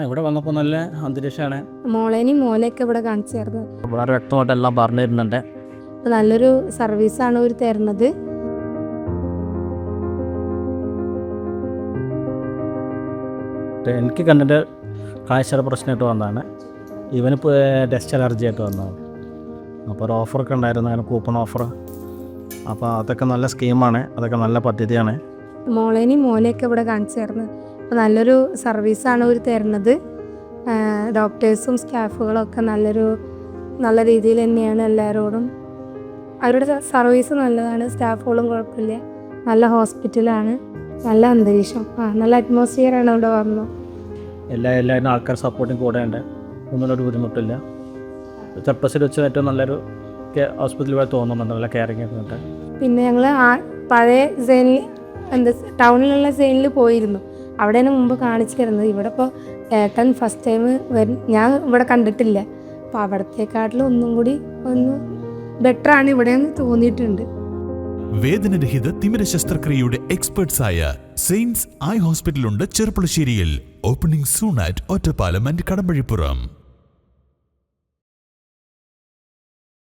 ഇവിടെ വന്നപ്പോൾ നല്ല അന്തരീക്ഷമാണ്. മോളേനെയും മോനെയൊക്കെ ഇവിടെ കാണിച്ചായിരുന്നു. വളരെ വ്യക്തമായിട്ട് എല്ലാം പറഞ്ഞു തരുന്നുണ്ട്. നല്ലൊരു സർവീസാണ് അവർ തരുന്നത്. എനിക്ക് കണ്ണിൻ്റെ കാഴ്ചയുടെ പ്രശ്നമായിട്ട് വന്നതാണ്. ഇവനിപ്പോൾ ഡസ്റ്റ് അലർജി ആയിട്ട് വന്നതാണ്. അപ്പോൾ ഒരു ഓഫറൊക്കെ ഉണ്ടായിരുന്നു, അങ്ങനെ കൂപ്പൺ ഓഫർ. അപ്പോൾ അതൊക്കെ നല്ല സ്കീമാണ്, അതൊക്കെ നല്ല പദ്ധതിയാണ്. മോളേനെയും മോനെയൊക്കെ ഇവിടെ കാണിച്ചായിരുന്നു. അപ്പോൾ നല്ലൊരു സർവീസാണ് അവർ തരുന്നത്. ഡോക്ടേഴ്സും സ്റ്റാഫുകളൊക്കെ നല്ല രീതിയിൽ തന്നെയാണ് എല്ലാവരോടും. അവരുടെ സർവീസ് നല്ലതാണ്, സ്റ്റാഫുകളും കുഴപ്പമില്ല. നല്ല ഹോസ്പിറ്റലാണ്, നല്ല അന്തരീക്ഷം, നല്ല അറ്റ്മോസ്ഫിയറാണ് ഇവിടെ വന്നത്. എല്ലാവരും ആൾക്കാർ സപ്പോർട്ടും കൂടെ ഉണ്ട്, ഒന്നിനൊരു ബുദ്ധിമുട്ടില്ല. ചെർപ്പസിൽ വെച്ച് ഏറ്റവും നല്ലൊരു ഹോസ്പിറ്റൽ പോലെ തോന്നുന്നുണ്ട്, നല്ല കെയറിങ് ഒക്കെ ഉണ്ട്. പിന്നെ ഞങ്ങൾ പഴയ ടൗണിലുള്ള സെയിനിൽ പോയിരുന്നു. അവിടെയാണ് മുമ്പ് കാണിച്ചു തരുന്നത്. ഇവിടെ ഇപ്പോൾ ഏട്ടൻ ഫസ്റ്റ് ടൈം ഞാൻ ഇവിടെ കണ്ടിട്ടില്ല. അപ്പോൾ അവിടത്തെക്കാട്ടിലും ഒന്നും കൂടി ബെറ്ററാണ് ഇവിടെയെന്ന് തോന്നിയിട്ടുണ്ട്. വേദനരഹിത തിമിര ശസ്ത്രക്രിയയുടെ എക്സ്പെർട്സായ സെയിൻസ് ഐ ഹോസ്പിറ്റലുണ്ട് ചെർപ്പുളശ്ശേരിയിൽ. Opening soon at Ottapalam and Kadampazhipuram.